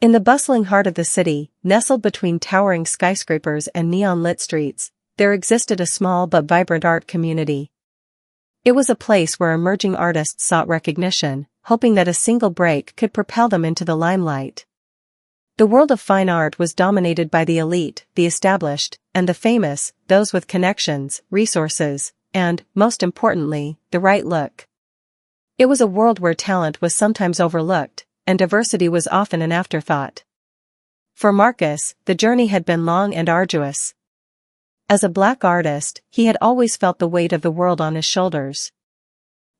In the bustling heart of the city, nestled between towering skyscrapers and neon-lit streets, there existed a small but vibrant art community. It was a place where emerging artists sought recognition, hoping that a single break could propel them into the limelight. The world of fine art was dominated by the elite, the established, and the famous, those with connections, resources, and, most importantly, the right look. It was a world where talent was sometimes overlooked, and diversity was often an afterthought. For Marcus, the journey had been long and arduous. As a black artist, he had always felt the weight of the world on his shoulders.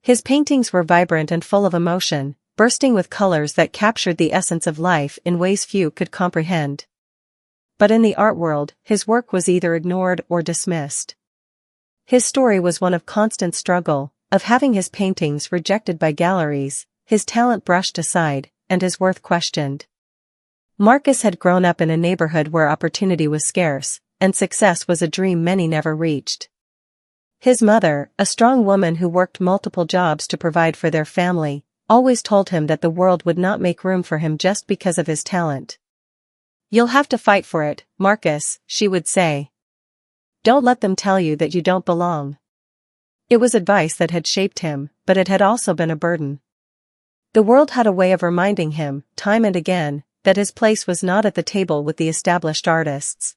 His paintings were vibrant and full of emotion, bursting with colors that captured the essence of life in ways few could comprehend. But in the art world, his work was either ignored or dismissed. His story was one of constant struggle, of having his paintings rejected by galleries, his talent brushed aside, and his worth questioned. Marcus had grown up in a neighborhood where opportunity was scarce, and success was a dream many never reached. His mother, a strong woman who worked multiple jobs to provide for their family, always told him that the world would not make room for him just because of his talent. "You'll have to fight for it, Marcus," she would say. "Don't let them tell you that you don't belong." It was advice that had shaped him, but it had also been a burden. The world had a way of reminding him, time and again, that his place was not at the table with the established artists.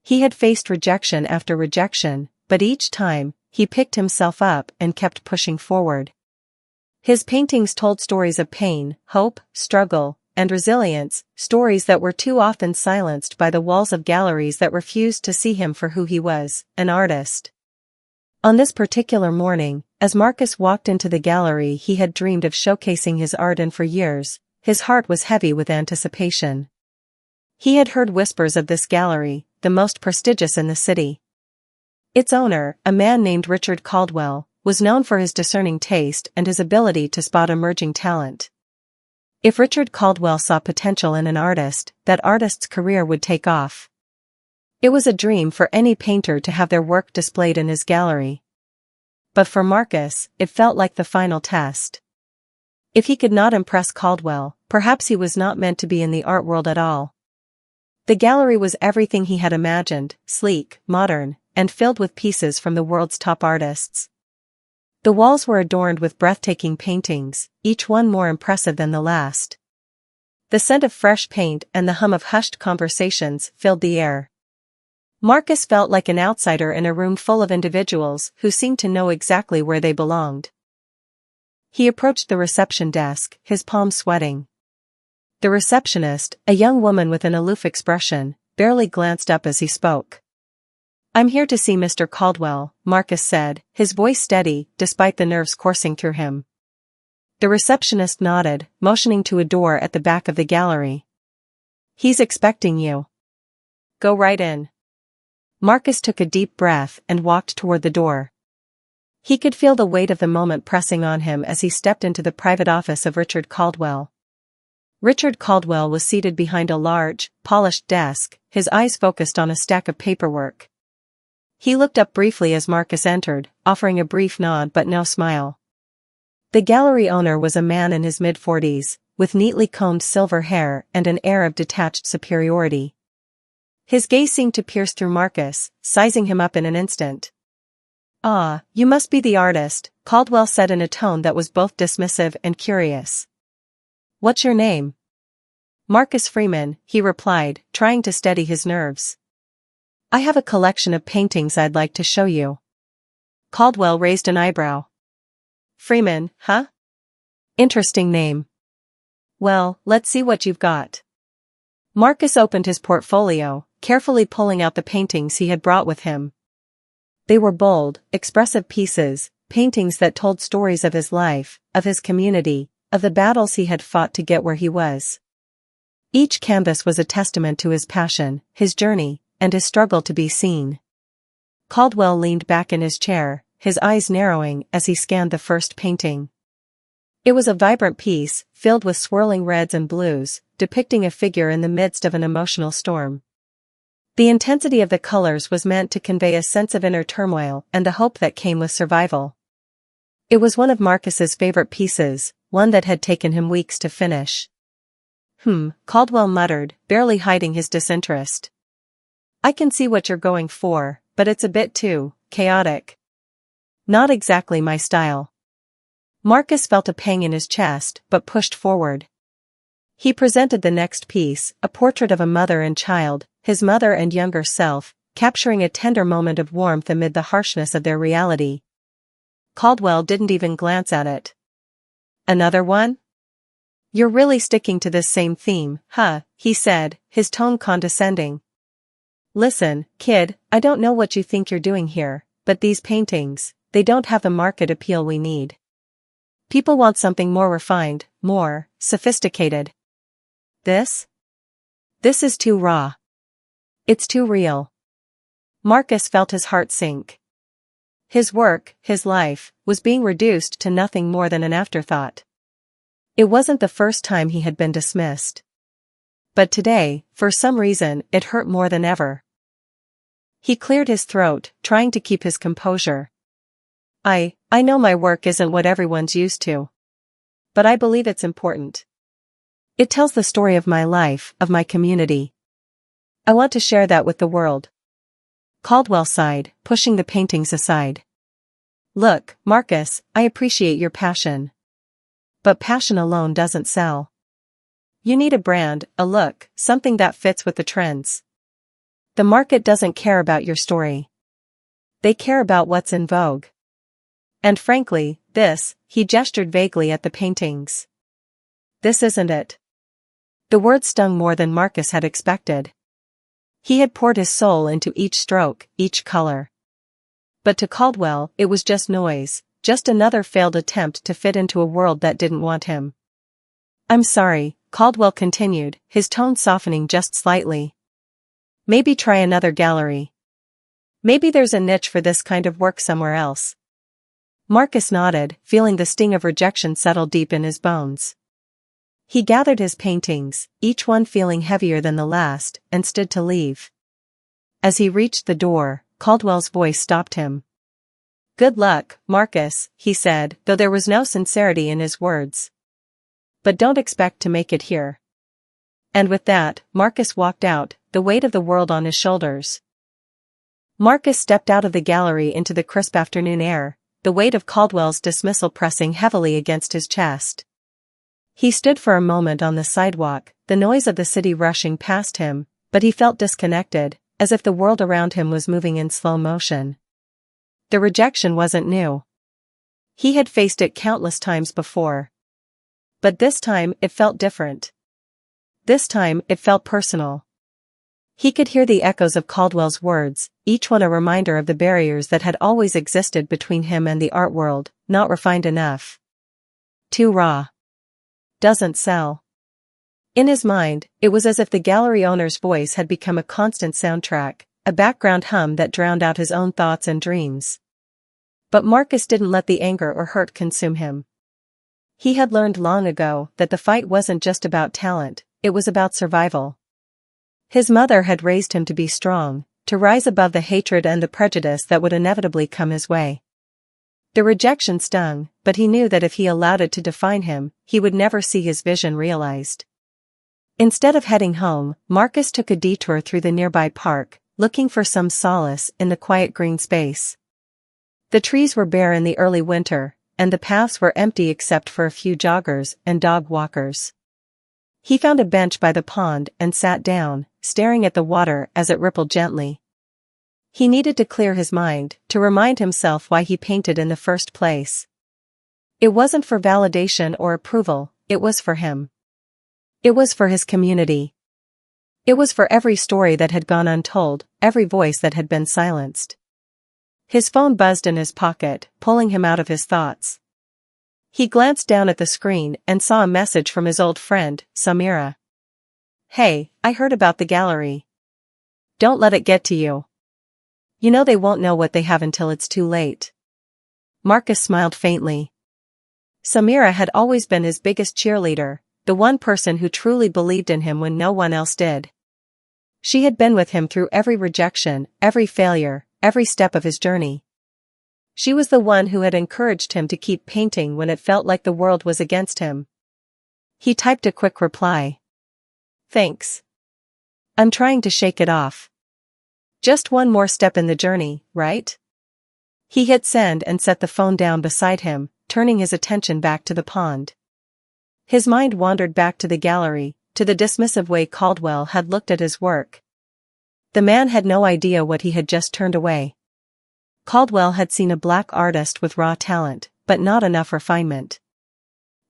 He had faced rejection after rejection, but each time, he picked himself up and kept pushing forward. His paintings told stories of pain, hope, struggle, and resilience, stories that were too often silenced by the walls of galleries that refused to see him for who he was, an artist. On this particular morning, as Marcus walked into the gallery he had dreamed of showcasing his art in for years, his heart was heavy with anticipation. He had heard whispers of this gallery, the most prestigious in the city. Its owner, a man named Richard Caldwell, was known for his discerning taste and his ability to spot emerging talent. If Richard Caldwell saw potential in an artist, that artist's career would take off. It was a dream for any painter to have their work displayed in his gallery. But for Marcus, it felt like the final test. If he could not impress Caldwell, perhaps he was not meant to be in the art world at all. The gallery was everything he had imagined, sleek, modern, and filled with pieces from the world's top artists. The walls were adorned with breathtaking paintings, each one more impressive than the last. The scent of fresh paint and the hum of hushed conversations filled the air. Marcus felt like an outsider in a room full of individuals who seemed to know exactly where they belonged. He approached the reception desk, his palms sweating. The receptionist, a young woman with an aloof expression, barely glanced up as he spoke. "I'm here to see Mr. Caldwell," Marcus said, his voice steady, despite the nerves coursing through him. The receptionist nodded, motioning to a door at the back of the gallery. "He's expecting you. Go right in." Marcus took a deep breath and walked toward the door. He could feel the weight of the moment pressing on him as he stepped into the private office of Richard Caldwell. Richard Caldwell was seated behind a large, polished desk, his eyes focused on a stack of paperwork. He looked up briefly as Marcus entered, offering a brief nod but no smile. The gallery owner was a man in his mid-40s, with neatly combed silver hair and an air of detached superiority. His gaze seemed to pierce through Marcus, sizing him up in an instant. "Ah, you must be the artist," Caldwell said in a tone that was both dismissive and curious. "What's your name?" "Marcus Freeman," he replied, trying to steady his nerves. "I have a collection of paintings I'd like to show you." Caldwell raised an eyebrow. "Freeman, huh? Interesting name. Well, let's see what you've got." Marcus opened his portfolio, carefully pulling out the paintings he had brought with him. They were bold, expressive pieces, paintings that told stories of his life, of his community, of the battles he had fought to get where he was. Each canvas was a testament to his passion, his journey, and his struggle to be seen. Caldwell leaned back in his chair, his eyes narrowing as he scanned the first painting. It was a vibrant piece, filled with swirling reds and blues, depicting a figure in the midst of an emotional storm. The intensity of the colors was meant to convey a sense of inner turmoil and the hope that came with survival. It was one of Marcus's favorite pieces, one that had taken him weeks to finish. Caldwell muttered, barely hiding his disinterest. I can see what you're going for, but it's a bit too chaotic. Not exactly my style. Marcus felt a pang in his chest, but pushed forward. He presented the next piece, a portrait of a mother and child, his mother and younger self, capturing a tender moment of warmth amid the harshness of their reality. Caldwell didn't even glance at it. Another one? You're really sticking to this same theme, huh? He said, his tone condescending. Listen, kid, I don't know what you think you're doing here, but these paintings, they don't have the market appeal we need. People want something more refined, more sophisticated. This is too raw. It's too real. Marcus felt his heart sink. His work, his life, was being reduced to nothing more than an afterthought. It wasn't the first time he had been dismissed. But today, for some reason, it hurt more than ever. He cleared his throat, trying to keep his composure. I know my work isn't what everyone's used to. But I believe it's important. It tells the story of my life, of my community. I want to share that with the world. Caldwell sighed, pushing the paintings aside. Look, Marcus, I appreciate your passion. But passion alone doesn't sell. You need a brand, a look, something that fits with the trends. The market doesn't care about your story. They care about what's in vogue. And frankly, he gestured vaguely at the paintings. This isn't it. The words stung more than Marcus had expected. He had poured his soul into each stroke, each color. But to Caldwell, it was just noise, just another failed attempt to fit into a world that didn't want him. I'm sorry, Caldwell continued, his tone softening just slightly. Maybe try another gallery. Maybe there's a niche for this kind of work somewhere else. Marcus nodded, feeling the sting of rejection settle deep in his bones. He gathered his paintings, each one feeling heavier than the last, and stood to leave. As he reached the door, Caldwell's voice stopped him. Good luck, Marcus, he said, though there was no sincerity in his words. But don't expect to make it here. And with that, Marcus walked out, the weight of the world on his shoulders. Marcus stepped out of the gallery into the crisp afternoon air, the weight of Caldwell's dismissal pressing heavily against his chest. He stood for a moment on the sidewalk, the noise of the city rushing past him, but he felt disconnected, as if the world around him was moving in slow motion. The rejection wasn't new. He had faced it countless times before. But this time it felt different. This time it felt personal. He could hear the echoes of Caldwell's words, each one a reminder of the barriers that had always existed between him and the art world, not refined enough. Too raw. Doesn't sell. In his mind, it was as if the gallery owner's voice had become a constant soundtrack, a background hum that drowned out his own thoughts and dreams. But Marcus didn't let the anger or hurt consume him. He had learned long ago that the fight wasn't just about talent, it was about survival. His mother had raised him to be strong, to rise above the hatred and the prejudice that would inevitably come his way. The rejection stung, but he knew that if he allowed it to define him, he would never see his vision realized. Instead of heading home, Marcus took a detour through the nearby park, looking for some solace in the quiet green space. The trees were bare in the early winter, and the paths were empty except for a few joggers and dog walkers. He found a bench by the pond and sat down, staring at the water as it rippled gently. He needed to clear his mind, to remind himself why he painted in the first place. It wasn't for validation or approval, it was for him. It was for his community. It was for every story that had gone untold, every voice that had been silenced. His phone buzzed in his pocket, pulling him out of his thoughts. He glanced down at the screen and saw a message from his old friend, Samira. Hey, I heard about the gallery. Don't let it get to you. You know they won't know what they have until it's too late. Marcus smiled faintly. Samira had always been his biggest cheerleader, the one person who truly believed in him when no one else did. She had been with him through every rejection, every failure, every step of his journey. She was the one who had encouraged him to keep painting when it felt like the world was against him. He typed a quick reply. thanks. I'm trying to shake it off. Just one more step in the journey, right? He hit send and set the phone down beside him, turning his attention back to the pond. His mind wandered back to the gallery, to the dismissive way Caldwell had looked at his work. The man had no idea what he had just turned away. Caldwell had seen a black artist with raw talent, but not enough refinement.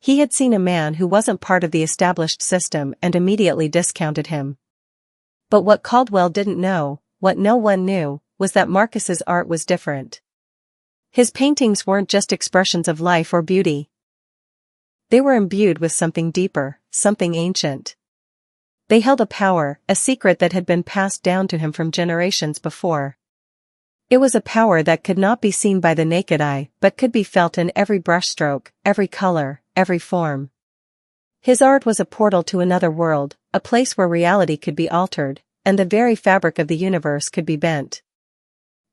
He had seen a man who wasn't part of the established system and immediately discounted him. But what Caldwell didn't know, what no one knew, was that Marcus's art was different. His paintings weren't just expressions of life or beauty. They were imbued with something deeper, something ancient. They held a power, a secret that had been passed down to him from generations before. It was a power that could not be seen by the naked eye but could be felt in every brushstroke, every color, every form. His art was a portal to another world, a place where reality could be altered, and the very fabric of the universe could be bent.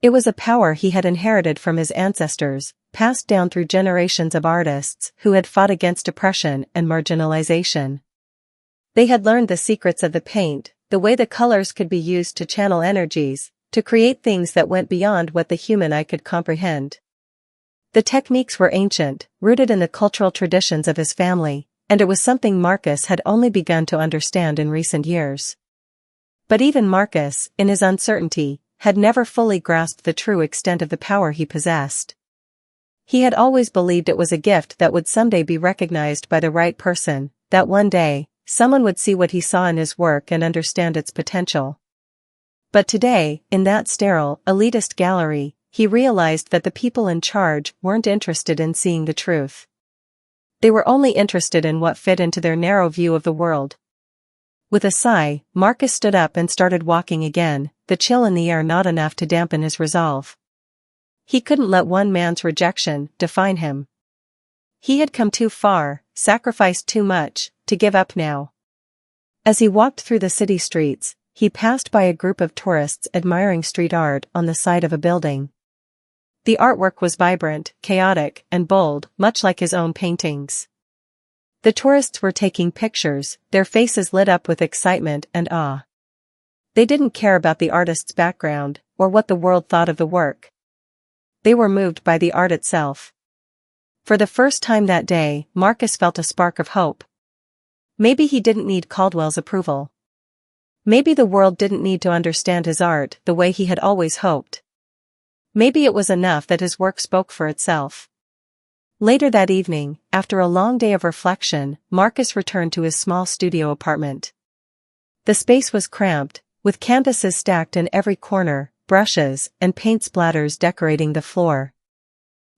It was a power he had inherited from his ancestors, passed down through generations of artists who had fought against oppression and marginalization. They had learned the secrets of the paint, the way the colors could be used to channel energies, to create things that went beyond what the human eye could comprehend. The techniques were ancient, rooted in the cultural traditions of his family, and it was something Marcus had only begun to understand in recent years. But even Marcus, in his uncertainty, had never fully grasped the true extent of the power he possessed. He had always believed it was a gift that would someday be recognized by the right person, that one day, someone would see what he saw in his work and understand its potential. But today, in that sterile, elitist gallery, he realized that the people in charge weren't interested in seeing the truth. They were only interested in what fit into their narrow view of the world. With a sigh, Marcus stood up and started walking again, the chill in the air not enough to dampen his resolve. He couldn't let one man's rejection define him. He had come too far, sacrificed too much, to give up now. As he walked through the city streets, he passed by a group of tourists admiring street art on the side of a building. The artwork was vibrant, chaotic, and bold, much like his own paintings. The tourists were taking pictures, their faces lit up with excitement and awe. They didn't care about the artist's background, or what the world thought of the work. They were moved by the art itself. For the first time that day, Marcus felt a spark of hope. Maybe he didn't need Caldwell's approval. Maybe the world didn't need to understand his art the way he had always hoped. Maybe it was enough that his work spoke for itself. Later that evening, after a long day of reflection, Marcus returned to his small studio apartment. The space was cramped, with canvases stacked in every corner, brushes and paint splatters decorating the floor.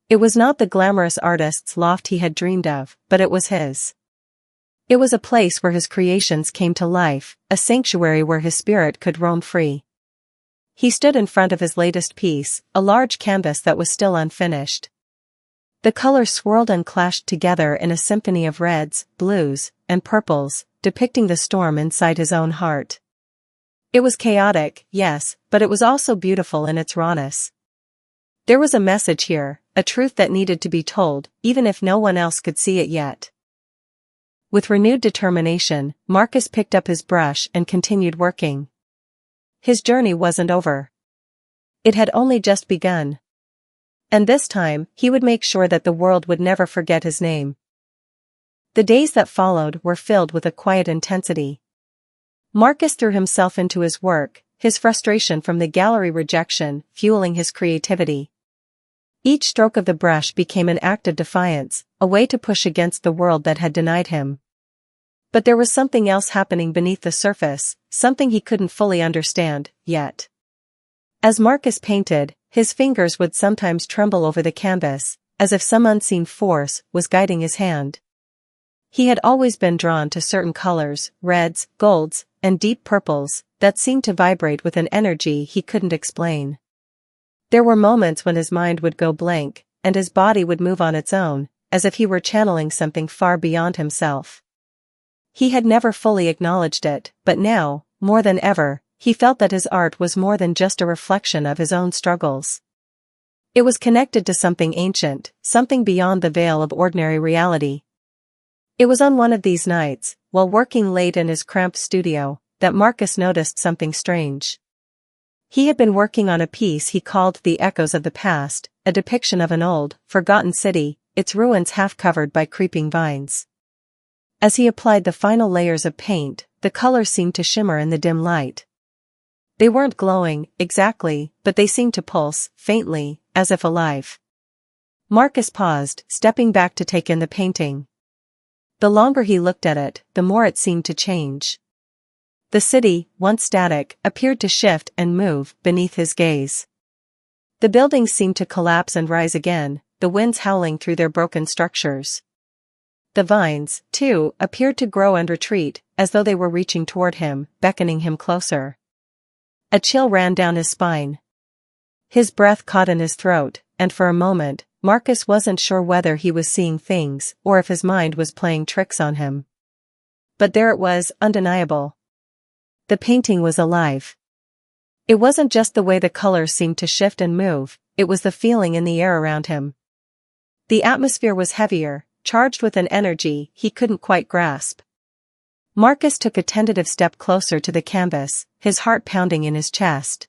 It was not the glamorous artist's loft he had dreamed of, but it was his. It was a place where his creations came to life, a sanctuary where his spirit could roam free. He stood in front of his latest piece, a large canvas that was still unfinished. The colors swirled and clashed together in a symphony of reds, blues, and purples, depicting the storm inside his own heart. It was chaotic, yes, but it was also beautiful in its rawness. There was a message here, a truth that needed to be told, even if no one else could see it yet. With renewed determination, Marcus picked up his brush and continued working. His journey wasn't over. It had only just begun. And this time, he would make sure that the world would never forget his name. The days that followed were filled with a quiet intensity. Marcus threw himself into his work, his frustration from the gallery rejection fueling his creativity. Each stroke of the brush became an act of defiance, a way to push against the world that had denied him. But there was something else happening beneath the surface, something he couldn't fully understand, yet. As Marcus painted, his fingers would sometimes tremble over the canvas, as if some unseen force was guiding his hand. He had always been drawn to certain colors, reds, golds, and deep purples, that seemed to vibrate with an energy he couldn't explain. There were moments when his mind would go blank, and his body would move on its own, as if he were channeling something far beyond himself. He had never fully acknowledged it, but now, more than ever, he felt that his art was more than just a reflection of his own struggles. It was connected to something ancient, something beyond the veil of ordinary reality. It was on one of these nights, while working late in his cramped studio, that Marcus noticed something strange. He had been working on a piece he called The Echoes of the Past, a depiction of an old, forgotten city, its ruins half covered by creeping vines. As he applied the final layers of paint, the colors seemed to shimmer in the dim light. They weren't glowing, exactly, but they seemed to pulse, faintly, as if alive. Marcus paused, stepping back to take in the painting. The longer he looked at it, the more it seemed to change. The city, once static, appeared to shift and move beneath his gaze. The buildings seemed to collapse and rise again, the winds howling through their broken structures. The vines, too, appeared to grow and retreat, as though they were reaching toward him, beckoning him closer. A chill ran down his spine. His breath caught in his throat, and for a moment, Marcus wasn't sure whether he was seeing things or if his mind was playing tricks on him. But there it was, undeniable. The painting was alive. It wasn't just the way the colors seemed to shift and move, it was the feeling in the air around him. The atmosphere was heavier, charged with an energy he couldn't quite grasp. Marcus took a tentative step closer to the canvas, his heart pounding in his chest.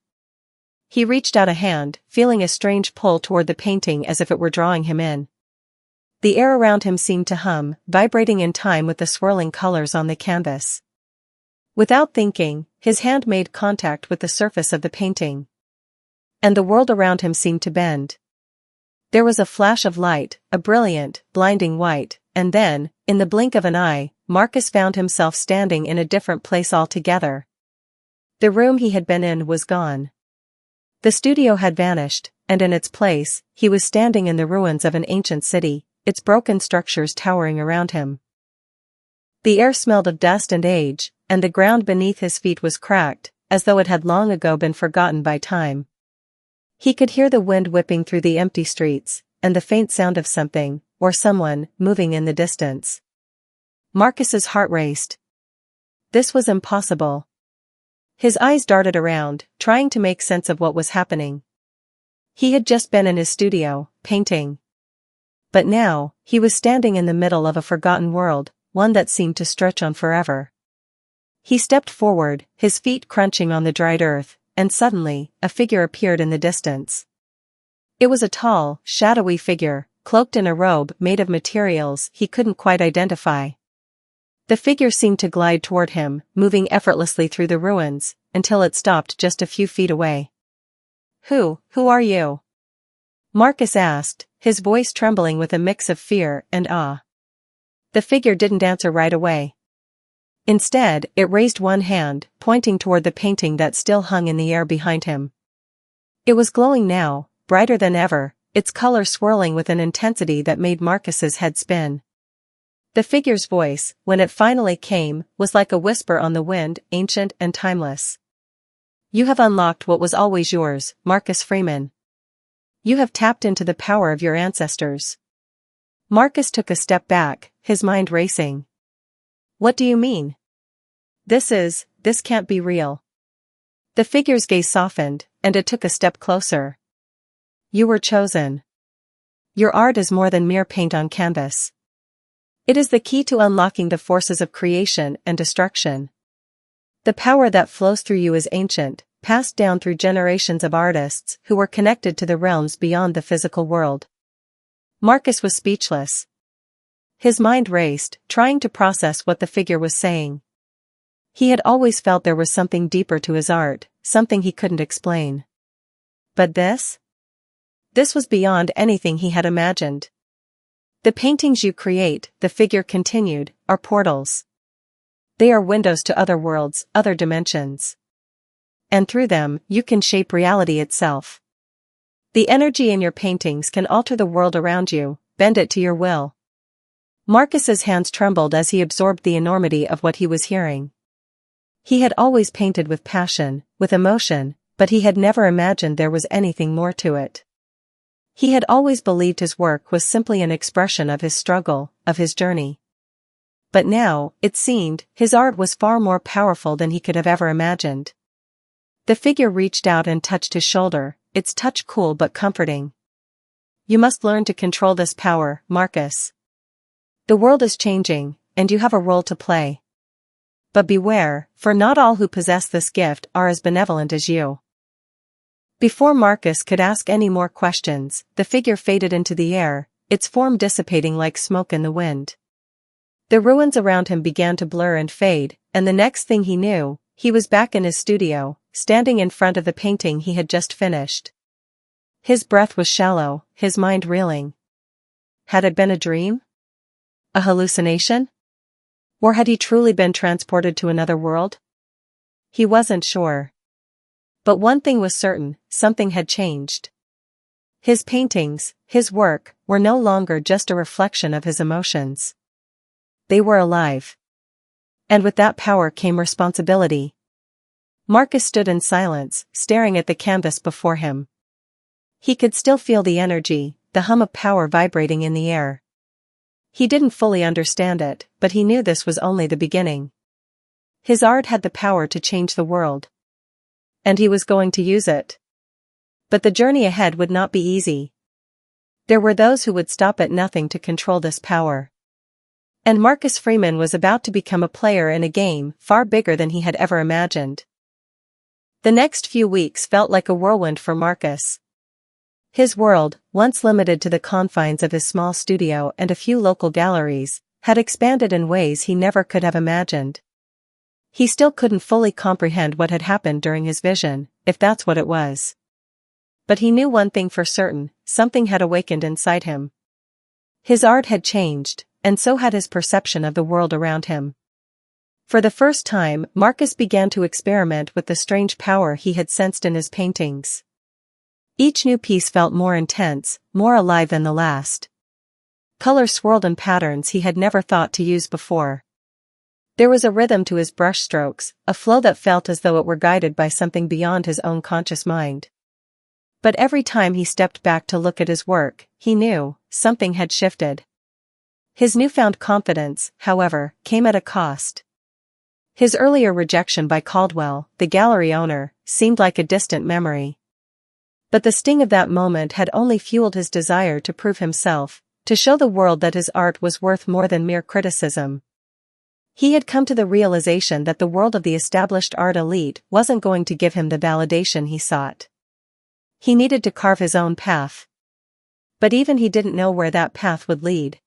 He reached out a hand, feeling a strange pull toward the painting as if it were drawing him in. The air around him seemed to hum, vibrating in time with the swirling colors on the canvas. Without thinking, his hand made contact with the surface of the painting. And the world around him seemed to bend. There was a flash of light, a brilliant, blinding white, and then, in the blink of an eye, Marcus found himself standing in a different place altogether. The room he had been in was gone. The studio had vanished, and in its place, he was standing in the ruins of an ancient city, its broken structures towering around him. The air smelled of dust and age, and the ground beneath his feet was cracked, as though it had long ago been forgotten by time. He could hear the wind whipping through the empty streets, and the faint sound of something, or someone, moving in the distance. Marcus's heart raced. This was impossible. His eyes darted around, trying to make sense of what was happening. He had just been in his studio, painting. But now, he was standing in the middle of a forgotten world, one that seemed to stretch on forever. He stepped forward, his feet crunching on the dried earth, and suddenly, a figure appeared in the distance. It was a tall, shadowy figure, cloaked in a robe made of materials he couldn't quite identify. The figure seemed to glide toward him, moving effortlessly through the ruins, until it stopped just a few feet away. Who are you?" Marcus asked, his voice trembling with a mix of fear and awe. The figure didn't answer right away. Instead, it raised one hand, pointing toward the painting that still hung in the air behind him. It was glowing now, brighter than ever, its color swirling with an intensity that made Marcus's head spin. The figure's voice, when it finally came, was like a whisper on the wind, ancient and timeless. "You have unlocked what was always yours, Marcus Freeman. You have tapped into the power of your ancestors." Marcus took a step back, his mind racing. "What do you mean? This can't be real." The figure's gaze softened, and it took a step closer. "You were chosen. Your art is more than mere paint on canvas. It is the key to unlocking the forces of creation and destruction. The power that flows through you is ancient, passed down through generations of artists who were connected to the realms beyond the physical world." Marcus was speechless. His mind raced, trying to process what the figure was saying. He had always felt there was something deeper to his art, something he couldn't explain. But this? This was beyond anything he had imagined. "The paintings you create," the figure continued, "are portals. They are windows to other worlds, other dimensions. And through them, you can shape reality itself. The energy in your paintings can alter the world around you, bend it to your will." Marcus's hands trembled as he absorbed the enormity of what he was hearing. He had always painted with passion, with emotion, but he had never imagined there was anything more to it. He had always believed his work was simply an expression of his struggle, of his journey. But now, it seemed, his art was far more powerful than he could have ever imagined. The figure reached out and touched his shoulder, its touch cool but comforting. "You must learn to control this power, Marcus. The world is changing, and you have a role to play." but beware, for not all who possess this gift are as benevolent as you. Before Marcus could ask any more questions, the figure faded into the air, its form dissipating like smoke in the wind. The ruins around him began to blur and fade, and the next thing he knew, he was back in his studio, standing in front of the painting he had just finished. His breath was shallow, his mind reeling. Had it been a dream? A hallucination? Or had he truly been transported to another world? He wasn't sure. But one thing was certain, something had changed. His paintings, his work, were no longer just a reflection of his emotions. They were alive. And with that power came responsibility. Marcus stood in silence, staring at the canvas before him. He could still feel the energy, the hum of power vibrating in the air. He didn't fully understand it, but he knew this was only the beginning. His art had the power to change the world. And he was going to use it. But the journey ahead would not be easy. There were those who would stop at nothing to control this power. And Marcus Freeman was about to become a player in a game far bigger than he had ever imagined. The next few weeks felt like a whirlwind for Marcus. His world, once limited to the confines of his small studio and a few local galleries, had expanded in ways he never could have imagined. He still couldn't fully comprehend what had happened during his vision, if that's what it was. But he knew one thing for certain, something had awakened inside him. His art had changed, and so had his perception of the world around him. For the first time, Marcus began to experiment with the strange power he had sensed in his paintings. Each new piece felt more intense, more alive than the last. Colors swirled in patterns he had never thought to use before. There was a rhythm to his brushstrokes, a flow that felt as though it were guided by something beyond his own conscious mind. But every time he stepped back to look at his work, he knew, something had shifted. His newfound confidence, however, came at a cost. His earlier rejection by Caldwell, the gallery owner, seemed like a distant memory. But the sting of that moment had only fueled his desire to prove himself, to show the world that his art was worth more than mere criticism. He had come to the realization that the world of the established art elite wasn't going to give him the validation he sought. He needed to carve his own path. But even he didn't know where that path would lead.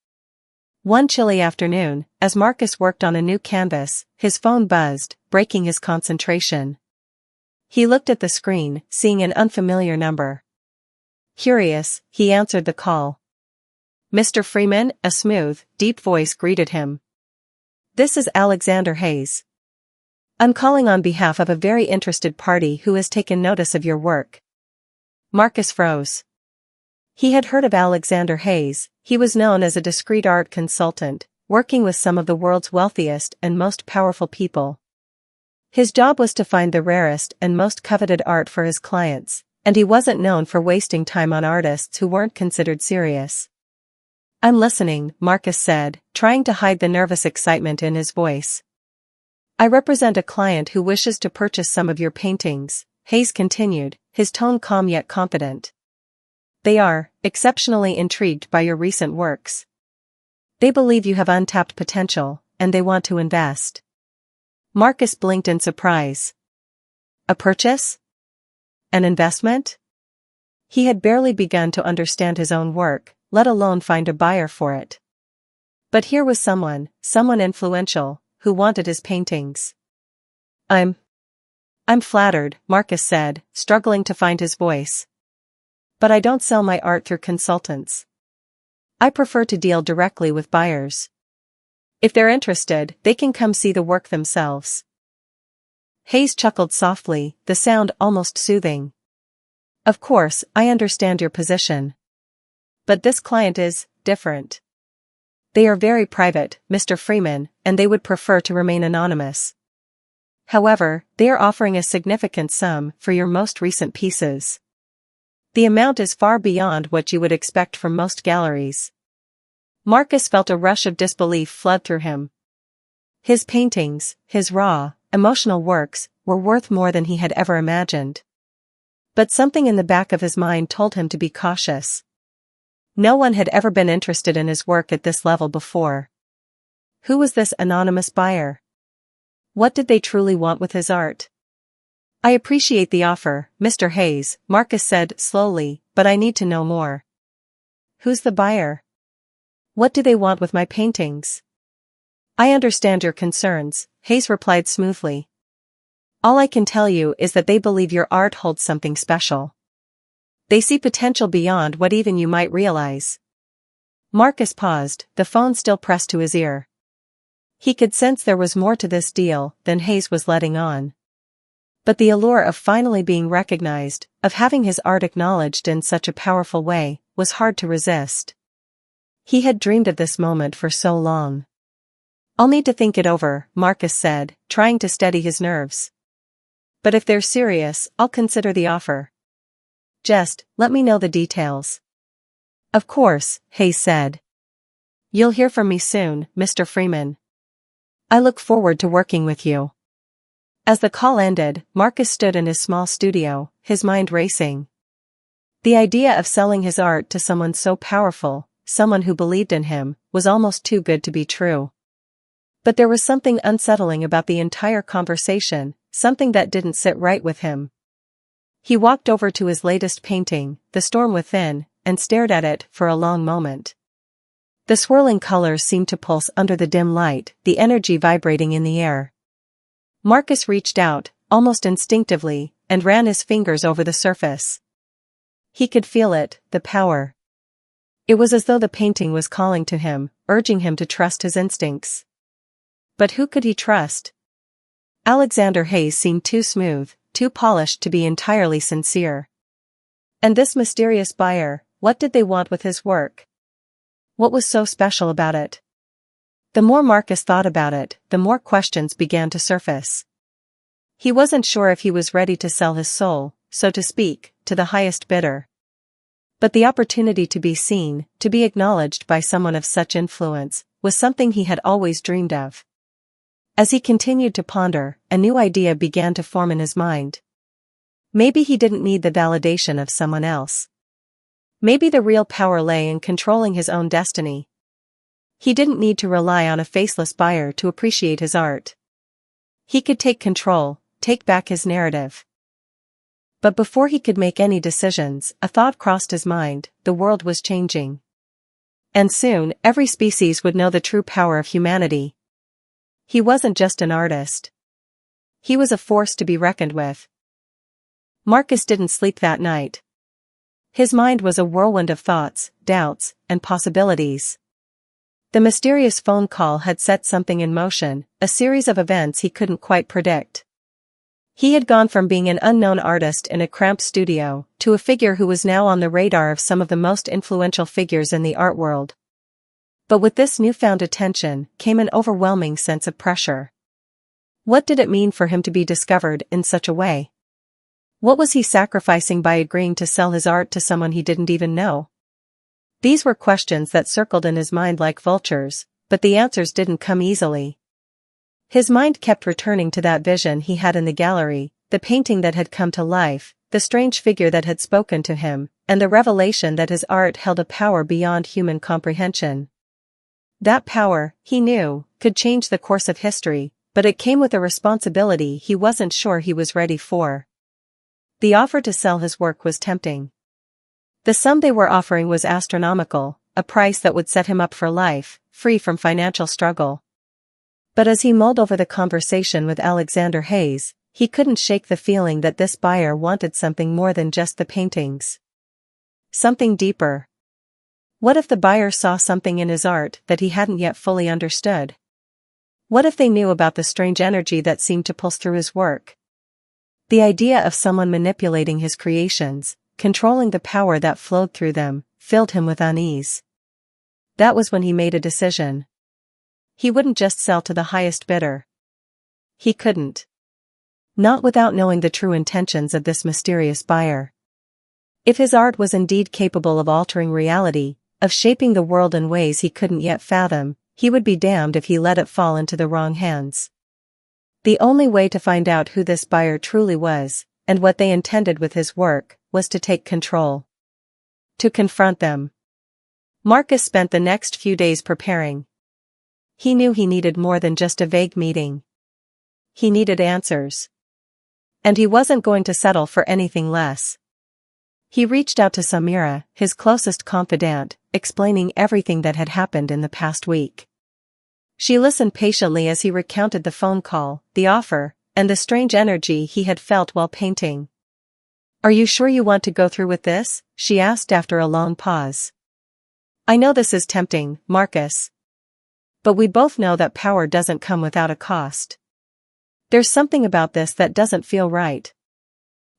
One chilly afternoon, as Marcus worked on a new canvas, his phone buzzed, breaking his concentration. He looked at the screen, seeing an unfamiliar number. Curious, he answered the call. "Mr. Freeman," a smooth, deep voice greeted him. "This is Alexander Hayes. I'm calling on behalf of a very interested party who has taken notice of your work." Marcus froze. He had heard of Alexander Hayes. He was known as a discreet art consultant, working with some of the world's wealthiest and most powerful people. His job was to find the rarest and most coveted art for his clients, and he wasn't known for wasting time on artists who weren't considered serious. "I'm listening," Marcus said, trying to hide the nervous excitement in his voice. "I represent a client who wishes to purchase some of your paintings," Hayes continued, his tone calm yet confident. "They are exceptionally intrigued by your recent works. They believe you have untapped potential, and they want to invest." Marcus blinked in surprise. A purchase? An investment? He had barely begun to understand his own work, let alone find a buyer for it. But here was someone influential, who wanted his paintings. I'm flattered," Marcus said, struggling to find his voice. "But I don't sell my art through consultants. I prefer to deal directly with buyers. If they're interested, they can come see the work themselves." Hayes chuckled softly, the sound almost soothing. "Of course, I understand your position. But this client is different. They are very private, Mr. Freeman, and they would prefer to remain anonymous. However, they are offering a significant sum for your most recent pieces. The amount is far beyond what you would expect from most galleries." Marcus felt a rush of disbelief flood through him. His paintings, his raw, emotional works, were worth more than he had ever imagined. But something in the back of his mind told him to be cautious. No one had ever been interested in his work at this level before. Who was this anonymous buyer? What did they truly want with his art? I appreciate the offer, Mr. Hayes, Marcus said slowly, but I need to know more. Who's the buyer? What do they want with my paintings? I understand your concerns, Hayes replied smoothly. All I can tell you is that they believe your art holds something special. They see potential beyond what even you might realize. Marcus paused, the phone still pressed to his ear. He could sense there was more to this deal than Hayes was letting on. But the allure of finally being recognized, of having his art acknowledged in such a powerful way, was hard to resist. He had dreamed of this moment for so long. I'll need to think it over, Marcus said, trying to steady his nerves. But if they're serious, I'll consider the offer. Just, let me know the details. Of course, Hayes said. You'll hear from me soon, Mr. Freeman. I look forward to working with you. As the call ended, Marcus stood in his small studio, his mind racing. The idea of selling his art to someone so powerful, someone who believed in him, was almost too good to be true. But there was something unsettling about the entire conversation, something that didn't sit right with him. He walked over to his latest painting, The Storm Within, and stared at it for a long moment. The swirling colors seemed to pulse under the dim light, the energy vibrating in the air. Marcus reached out, almost instinctively, and ran his fingers over the surface. He could feel it, the power. It was as though the painting was calling to him, urging him to trust his instincts. But who could he trust? Alexander Hayes seemed too smooth, too polished to be entirely sincere. And this mysterious buyer, what did they want with his work? What was so special about it? The more Marcus thought about it, the more questions began to surface. He wasn't sure if he was ready to sell his soul, so to speak, to the highest bidder. But the opportunity to be seen, to be acknowledged by someone of such influence, was something he had always dreamed of. As he continued to ponder, a new idea began to form in his mind. Maybe he didn't need the validation of someone else. Maybe the real power lay in controlling his own destiny. He didn't need to rely on a faceless buyer to appreciate his art. He could take control, take back his narrative. But before he could make any decisions, a thought crossed his mind: the world was changing. And soon, every species would know the true power of humanity. He wasn't just an artist. He was a force to be reckoned with. Marcus didn't sleep that night. His mind was a whirlwind of thoughts, doubts, and possibilities. The mysterious phone call had set something in motion, a series of events he couldn't quite predict. He had gone from being an unknown artist in a cramped studio, to a figure who was now on the radar of some of the most influential figures in the art world. But with this newfound attention, came an overwhelming sense of pressure. What did it mean for him to be discovered in such a way? What was he sacrificing by agreeing to sell his art to someone he didn't even know? These were questions that circled in his mind like vultures, but the answers didn't come easily. His mind kept returning to that vision he had in the gallery, the painting that had come to life, the strange figure that had spoken to him, and the revelation that his art held a power beyond human comprehension. That power, he knew, could change the course of history, but it came with a responsibility he wasn't sure he was ready for. The offer to sell his work was tempting. The sum they were offering was astronomical, a price that would set him up for life, free from financial struggle. But as he mulled over the conversation with Alexander Hayes, he couldn't shake the feeling that this buyer wanted something more than just the paintings. Something deeper. What if the buyer saw something in his art that he hadn't yet fully understood? What if they knew about the strange energy that seemed to pulse through his work? The idea of someone manipulating his creations, controlling the power that flowed through them, filled him with unease. That was when he made a decision. He wouldn't just sell to the highest bidder. He couldn't. Not without knowing the true intentions of this mysterious buyer. If his art was indeed capable of altering reality, of shaping the world in ways he couldn't yet fathom, he would be damned if he let it fall into the wrong hands. The only way to find out who this buyer truly was, and what they intended with his work, was to take control. To confront them. Marcus spent the next few days preparing. He knew he needed more than just a vague meeting. He needed answers. And he wasn't going to settle for anything less. He reached out to Samira, his closest confidant, explaining everything that had happened in the past week. She listened patiently as he recounted the phone call, the offer, and the strange energy he had felt while painting. "Are you sure you want to go through with this?" she asked after a long pause. "I know this is tempting, Marcus. But we both know that power doesn't come without a cost. There's something about this that doesn't feel right."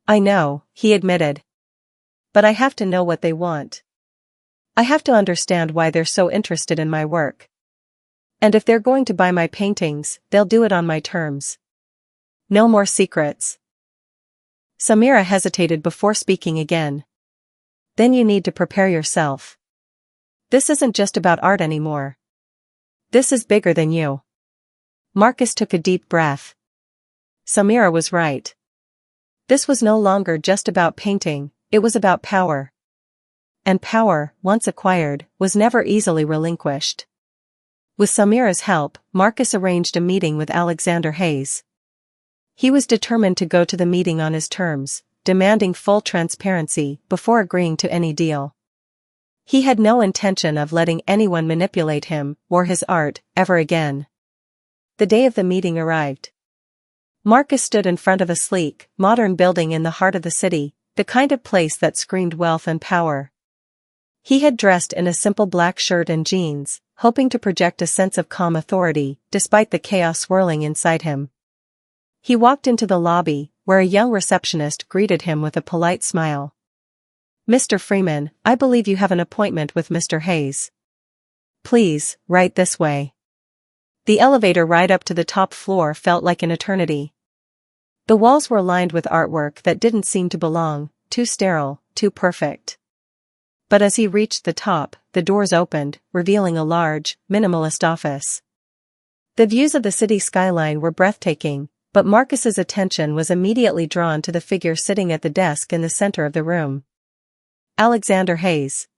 "I know," he admitted. "But I have to know what they want. I have to understand why they're so interested in my work. And if they're going to buy my paintings, they'll do it on my terms. No more secrets." Samira hesitated before speaking again. "Then you need to prepare yourself. This isn't just about art anymore. This is bigger than you." Marcus took a deep breath. Samira was right. This was no longer just about painting, it was about power. And power, once acquired, was never easily relinquished. With Samira's help, Marcus arranged a meeting with Alexander Hayes. He was determined to go to the meeting on his terms, demanding full transparency before agreeing to any deal. He had no intention of letting anyone manipulate him or his art ever again. The day of the meeting arrived. Marcus stood in front of a sleek, modern building in the heart of the city, the kind of place that screamed wealth and power. He had dressed in a simple black shirt and jeans, hoping to project a sense of calm authority, despite the chaos swirling inside him. He walked into the lobby, where a young receptionist greeted him with a polite smile. "Mr. Freeman, I believe you have an appointment with Mr. Hayes. Please, right this way." The elevator ride up to the top floor felt like an eternity. The walls were lined with artwork that didn't seem to belong, too sterile, too perfect. But as he reached the top, the doors opened, revealing a large, minimalist office. The views of the city skyline were breathtaking, but Marcus's attention was immediately drawn to the figure sitting at the desk in the center of the room. Alexander Hayes.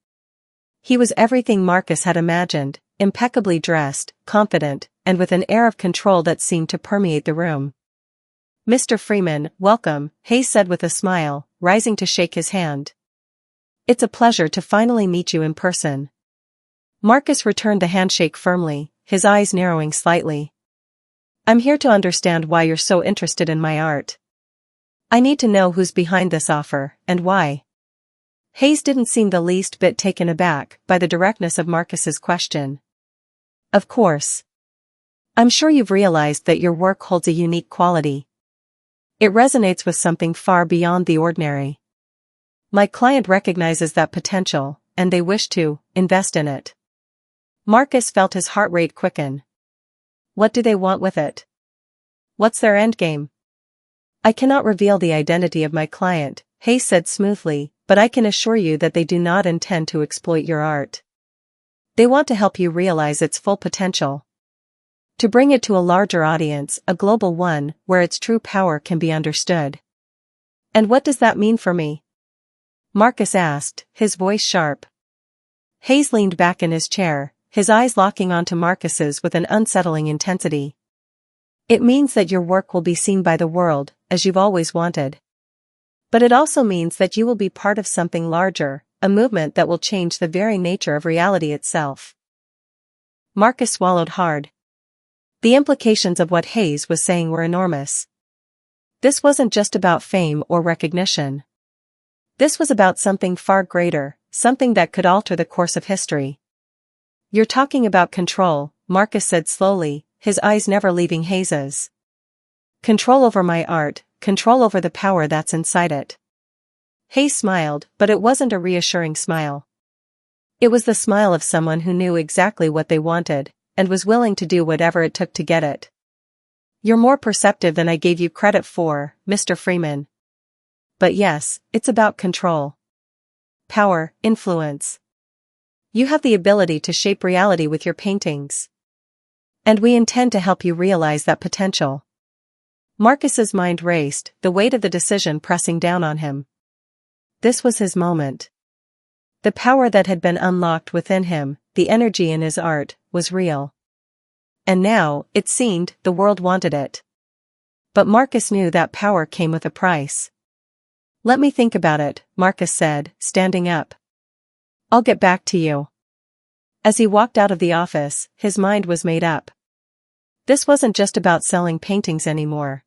He was everything Marcus had imagined, impeccably dressed, confident, and with an air of control that seemed to permeate the room. "Mr. Freeman, welcome," Hayes said with a smile, rising to shake his hand. "It's a pleasure to finally meet you in person." Marcus returned the handshake firmly, his eyes narrowing slightly. "I'm here to understand why you're so interested in my art. I need to know who's behind this offer, and why." Hayes didn't seem the least bit taken aback by the directness of Marcus's question. "Of course. I'm sure you've realized that your work holds a unique quality. It resonates with something far beyond the ordinary. My client recognizes that potential, and they wish to invest in it." Marcus felt his heart rate quicken. "What do they want with it? What's their endgame?" "I cannot reveal the identity of my client," Hayes said smoothly, "but I can assure you that they do not intend to exploit your art. They want to help you realize its full potential. To bring it to a larger audience, a global one, where its true power can be understood." "And what does that mean for me?" Marcus asked, his voice sharp. Hayes leaned back in his chair, his eyes locking onto Marcus's with an unsettling intensity. "It means that your work will be seen by the world, as you've always wanted. But it also means that you will be part of something larger, a movement that will change the very nature of reality itself." Marcus swallowed hard. The implications of what Hayes was saying were enormous. This wasn't just about fame or recognition. This was about something far greater, something that could alter the course of history. "You're talking about control," Marcus said slowly, his eyes never leaving Hayes's. "Control over my art, control over the power that's inside it." Hayes smiled, but it wasn't a reassuring smile. It was the smile of someone who knew exactly what they wanted, and was willing to do whatever it took to get it. "You're more perceptive than I gave you credit for, Mr. Freeman. But yes, it's about control. Power, influence. You have the ability to shape reality with your paintings. And we intend to help you realize that potential." Marcus's mind raced, the weight of the decision pressing down on him. This was his moment. The power that had been unlocked within him, the energy in his art, was real. And now, it seemed, the world wanted it. But Marcus knew that power came with a price. "Let me think about it," Marcus said, standing up. "I'll get back to you." As he walked out of the office, his mind was made up. This wasn't just about selling paintings anymore.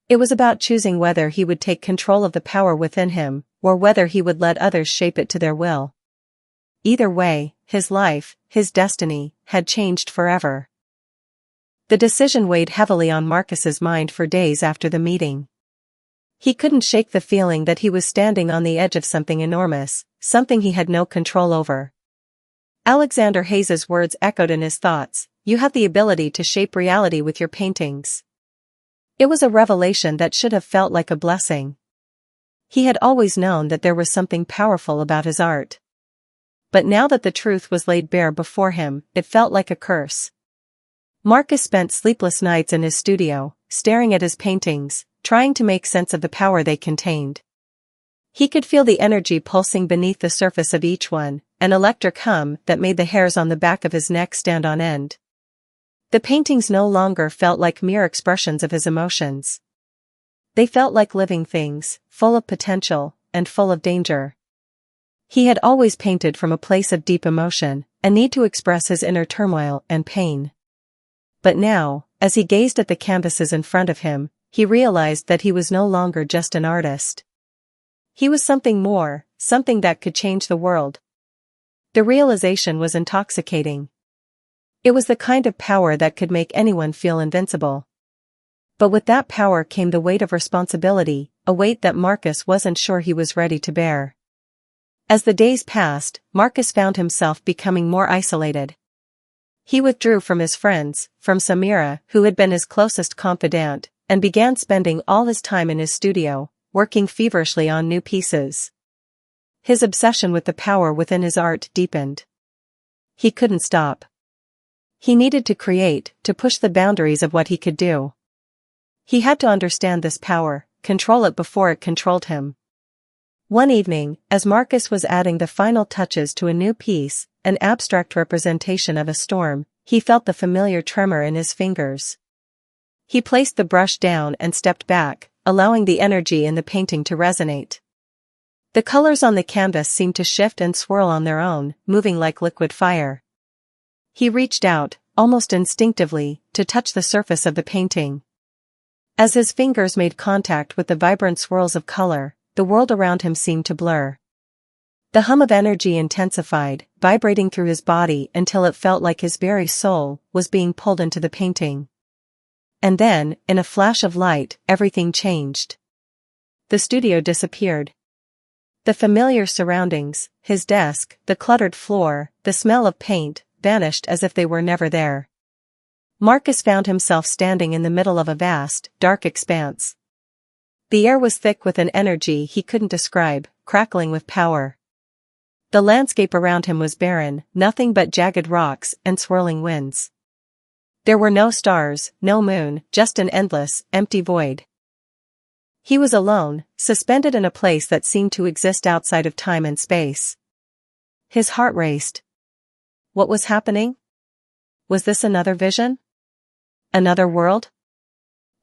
It was about choosing whether he would take control of the power within him, or whether he would let others shape it to their will. Either way, his life, his destiny, had changed forever. The decision weighed heavily on Marcus's mind for days after the meeting. He couldn't shake the feeling that he was standing on the edge of something enormous, something he had no control over. Alexander Hayes's words echoed in his thoughts, "You have the ability to shape reality with your paintings." It was a revelation that should have felt like a blessing. He had always known that there was something powerful about his art. But now that the truth was laid bare before him, it felt like a curse. Marcus spent sleepless nights in his studio, staring at his paintings, trying to make sense of the power they contained. He could feel the energy pulsing beneath the surface of each one, an electric hum that made the hairs on the back of his neck stand on end. The paintings no longer felt like mere expressions of his emotions. They felt like living things, full of potential, and full of danger. He had always painted from a place of deep emotion, a need to express his inner turmoil and pain. But now, as he gazed at the canvases in front of him, he realized that he was no longer just an artist. He was something more, something that could change the world. The realization was intoxicating. It was the kind of power that could make anyone feel invincible. But with that power came the weight of responsibility, a weight that Marcus wasn't sure he was ready to bear. As the days passed, Marcus found himself becoming more isolated. He withdrew from his friends, from Samira, who had been his closest confidant, and began spending all his time in his studio, working feverishly on new pieces. His obsession with the power within his art deepened. He couldn't stop. He needed to create, to push the boundaries of what he could do. He had to understand this power, control it before it controlled him. One evening, as Marcus was adding the final touches to a new piece, an abstract representation of a storm, he felt the familiar tremor in his fingers. He placed the brush down and stepped back, allowing the energy in the painting to resonate. The colors on the canvas seemed to shift and swirl on their own, moving like liquid fire. He reached out, almost instinctively, to touch the surface of the painting. As his fingers made contact with the vibrant swirls of color, the world around him seemed to blur. The hum of energy intensified, vibrating through his body until it felt like his very soul was being pulled into the painting. And then, in a flash of light, everything changed. The studio disappeared. The familiar surroundings, his desk, the cluttered floor, the smell of paint, vanished as if they were never there. Marcus found himself standing in the middle of a vast, dark expanse. The air was thick with an energy he couldn't describe, crackling with power. The landscape around him was barren, nothing but jagged rocks and swirling winds. There were no stars, no moon, just an endless, empty void. He was alone, suspended in a place that seemed to exist outside of time and space. His heart raced. What was happening? Was this another vision? Another world?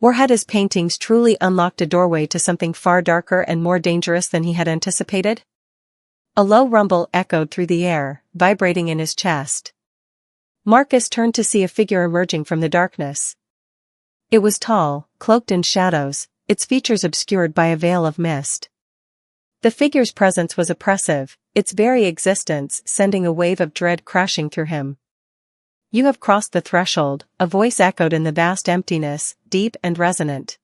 Or had his paintings truly unlocked a doorway to something far darker and more dangerous than he had anticipated? A low rumble echoed through the air, vibrating in his chest. Marcus turned to see a figure emerging from the darkness. It was tall, cloaked in shadows, its features obscured by a veil of mist. The figure's presence was oppressive, its very existence sending a wave of dread crashing through him. "You have crossed the threshold," a voice echoed in the vast emptiness, deep and resonant.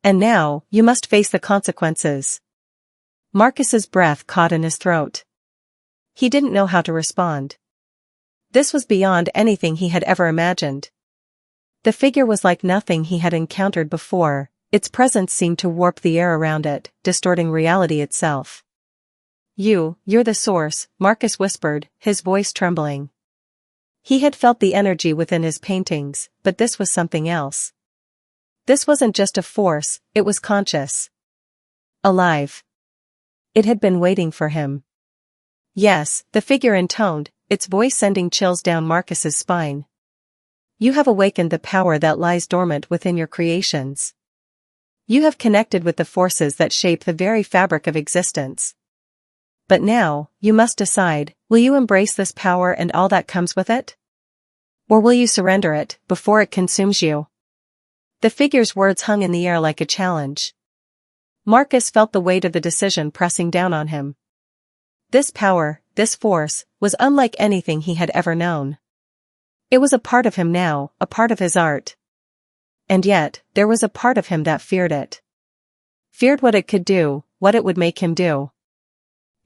"And now, you must face the consequences." Marcus's breath caught in his throat. He didn't know how to respond. This was beyond anything he had ever imagined. The figure was like nothing he had encountered before, its presence seemed to warp the air around it, distorting reality itself. You're the source," Marcus whispered, his voice trembling. He had felt the energy within his paintings, but this was something else. This wasn't just a force, it was conscious. Alive. It had been waiting for him. "Yes," the figure intoned, its voice sending chills down Marcus's spine. You have awakened the power that lies dormant within your creations. You have connected with the forces that shape the very fabric of existence. But now, you must decide, will you embrace this power and all that comes with it? Or will you surrender it before it consumes you? The figure's words hung in the air like a challenge. Marcus felt the weight of the decision pressing down on him. This power, this force, was unlike anything he had ever known. It was a part of him now, a part of his art. And yet, there was a part of him that feared it. Feared what it could do, what it would make him do.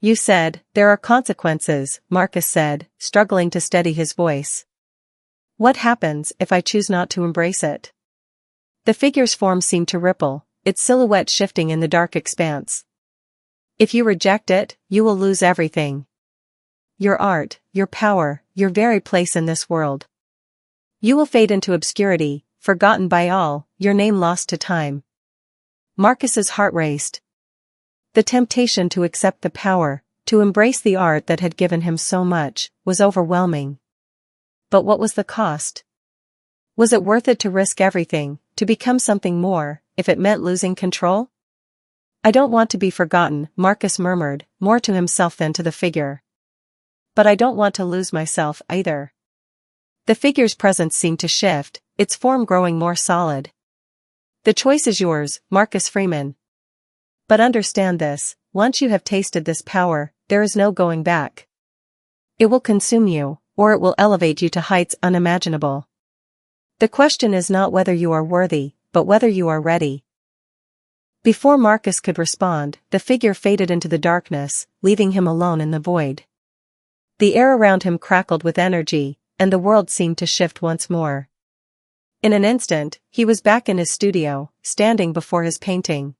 You said, there are consequences, Marcus said, struggling to steady his voice. What happens if I choose not to embrace it? The figure's form seemed to ripple, its silhouette shifting in the dark expanse. If you reject it, you will lose everything. Your art, your power, your very place in this world. You will fade into obscurity, forgotten by all, your name lost to time. Marcus's heart raced. The temptation to accept the power, to embrace the art that had given him so much, was overwhelming. But what was the cost? Was it worth it to risk everything, to become something more, if it meant losing control? I don't want to be forgotten, Marcus murmured, more to himself than to the figure. But I don't want to lose myself either. The figure's presence seemed to shift, its form growing more solid. The choice is yours, Marcus Freeman. But understand this, once you have tasted this power, there is no going back. It will consume you, or it will elevate you to heights unimaginable. The question is not whether you are worthy, but whether you are ready. Before Marcus could respond, the figure faded into the darkness, leaving him alone in the void. The air around him crackled with energy, and the world seemed to shift once more. In an instant, he was back in his studio, standing before his painting.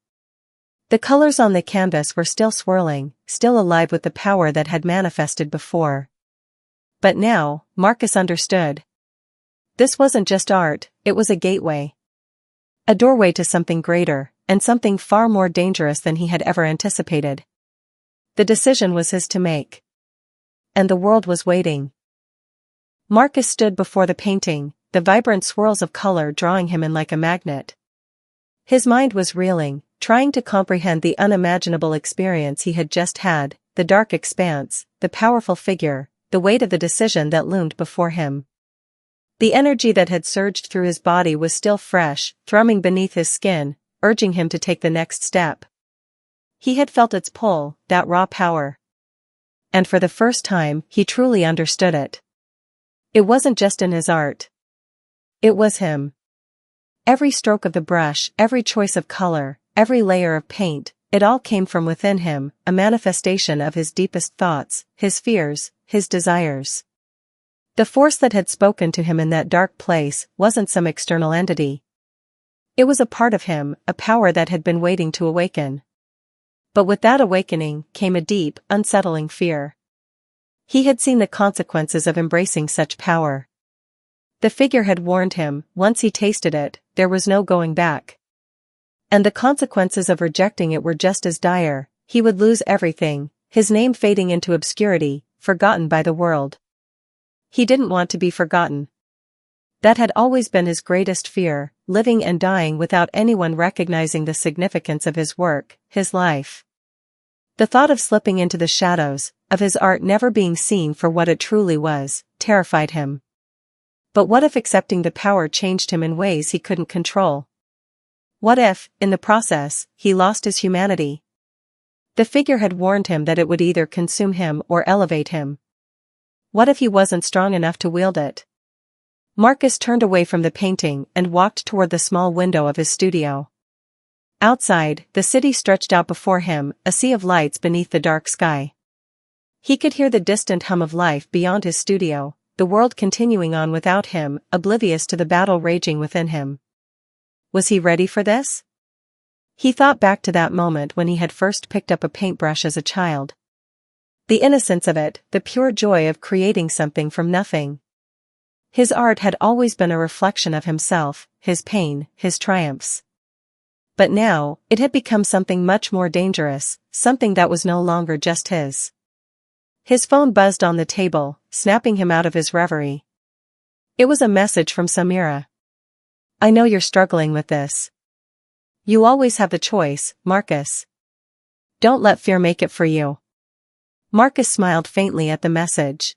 The colors on the canvas were still swirling, still alive with the power that had manifested before. But now, Marcus understood. This wasn't just art, it was a gateway. A doorway to something greater, and something far more dangerous than he had ever anticipated. The decision was his to make. And the world was waiting. Marcus stood before the painting, the vibrant swirls of color drawing him in like a magnet. His mind was reeling, trying to comprehend the unimaginable experience he had just had, the dark expanse, the powerful figure, the weight of the decision that loomed before him. The energy that had surged through his body was still fresh, thrumming beneath his skin, urging him to take the next step. He had felt its pull, that raw power. And for the first time, he truly understood it. It wasn't just in his art. It was him. Every stroke of the brush, every choice of color, every layer of paint, it all came from within him, a manifestation of his deepest thoughts, his fears, his desires. The force that had spoken to him in that dark place wasn't some external entity. It was a part of him, a power that had been waiting to awaken. But with that awakening came a deep, unsettling fear. He had seen the consequences of embracing such power. The figure had warned him, once he tasted it, there was no going back. And the consequences of rejecting it were just as dire. He would lose everything, his name fading into obscurity, forgotten by the world. He didn't want to be forgotten. That had always been his greatest fear, living and dying without anyone recognizing the significance of his work, his life. The thought of slipping into the shadows, of his art never being seen for what it truly was, terrified him. But what if accepting the power changed him in ways he couldn't control? What if, in the process, he lost his humanity? The figure had warned him that it would either consume him or elevate him. What if he wasn't strong enough to wield it? Marcus turned away from the painting and walked toward the small window of his studio. Outside, the city stretched out before him, a sea of lights beneath the dark sky. He could hear the distant hum of life beyond his studio, the world continuing on without him, oblivious to the battle raging within him. Was he ready for this? He thought back to that moment when he had first picked up a paintbrush as a child. The innocence of it, the pure joy of creating something from nothing. His art had always been a reflection of himself, his pain, his triumphs. But now, it had become something much more dangerous, something that was no longer just his. His phone buzzed on the table, snapping him out of his reverie. It was a message from Samira. I know you're struggling with this. You always have the choice, Marcus. Don't let fear make it for you. Marcus smiled faintly at the message.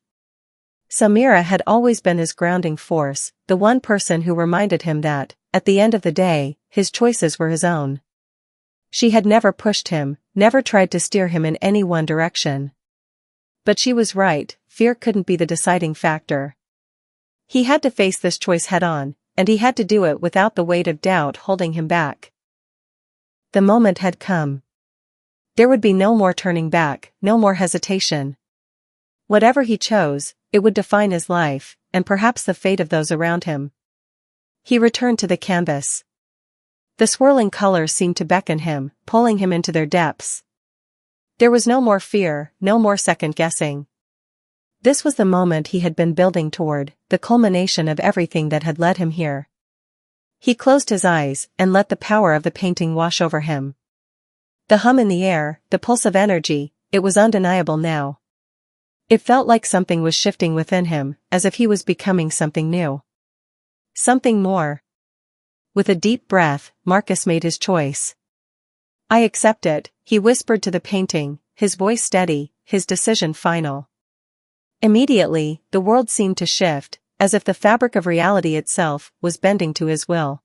Samira had always been his grounding force, the one person who reminded him that, at the end of the day, his choices were his own. She had never pushed him, never tried to steer him in any one direction. But she was right, fear couldn't be the deciding factor. He had to face this choice head-on, and he had to do it without the weight of doubt holding him back. The moment had come. There would be no more turning back, no more hesitation. Whatever he chose, it would define his life, and perhaps the fate of those around him. He returned to the canvas. The swirling colors seemed to beckon him, pulling him into their depths. There was no more fear, no more second-guessing. This was the moment he had been building toward, the culmination of everything that had led him here. He closed his eyes and let the power of the painting wash over him. The hum in the air, the pulse of energy, it was undeniable now. It felt like something was shifting within him, as if he was becoming something new. Something more. With a deep breath, Marcus made his choice. I accept it, he whispered to the painting, his voice steady, his decision final. Immediately, the world seemed to shift, as if the fabric of reality itself was bending to his will.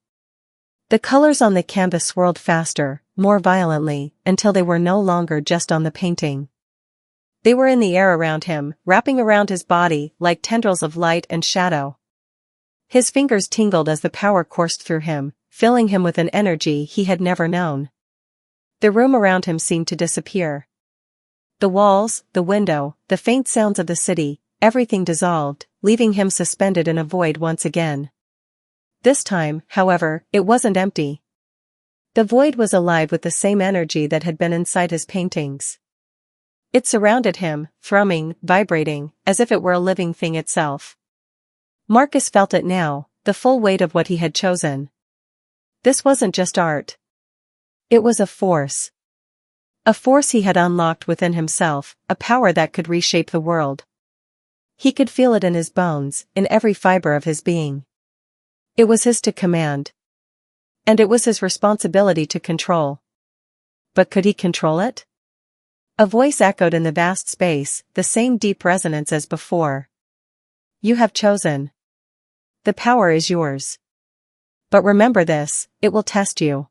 The colors on the canvas swirled faster, more violently, until they were no longer just on the painting. They were in the air around him, wrapping around his body like tendrils of light and shadow. His fingers tingled as the power coursed through him, filling him with an energy he had never known. The room around him seemed to disappear. The walls, the window, the faint sounds of the city, everything dissolved, leaving him suspended in a void once again. This time, however, it wasn't empty. The void was alive with the same energy that had been inside his paintings. It surrounded him, thrumming, vibrating, as if it were a living thing itself. Marcus felt it now, the full weight of what he had chosen. This wasn't just art. It was a force. A force he had unlocked within himself, a power that could reshape the world. He could feel it in his bones, in every fiber of his being. It was his to command. And it was his responsibility to control. But could he control it? A voice echoed in the vast space, the same deep resonance as before. You have chosen. The power is yours. But remember this, it will test you.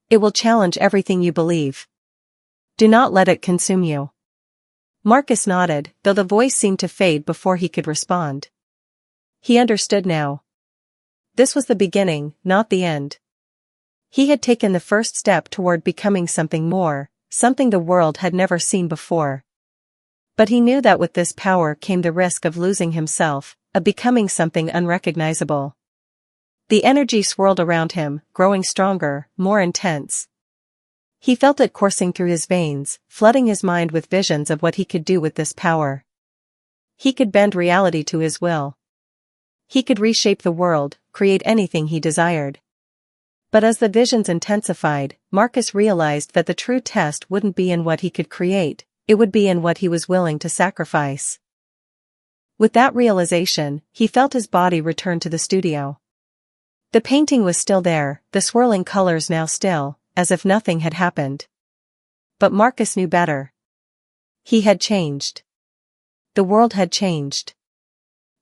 It will challenge everything you believe. Do not let it consume you. Marcus nodded, though the voice seemed to fade before he could respond. He understood now. This was the beginning, not the end. He had taken the first step toward becoming something more, something the world had never seen before. But he knew that with this power came the risk of losing himself, of becoming something unrecognizable. The energy swirled around him, growing stronger, more intense. He felt it coursing through his veins, flooding his mind with visions of what he could do with this power. He could bend reality to his will. He could reshape the world, create anything he desired. But as the visions intensified, Marcus realized that the true test wouldn't be in what he could create, it would be in what he was willing to sacrifice. With that realization, he felt his body return to the studio. The painting was still there, the swirling colors now still, as if nothing had happened. But Marcus knew better. He had changed. The world had changed.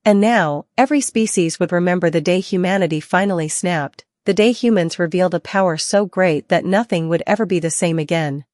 And now, every species would remember the day humanity finally snapped, the day humans revealed a power so great that nothing would ever be the same again.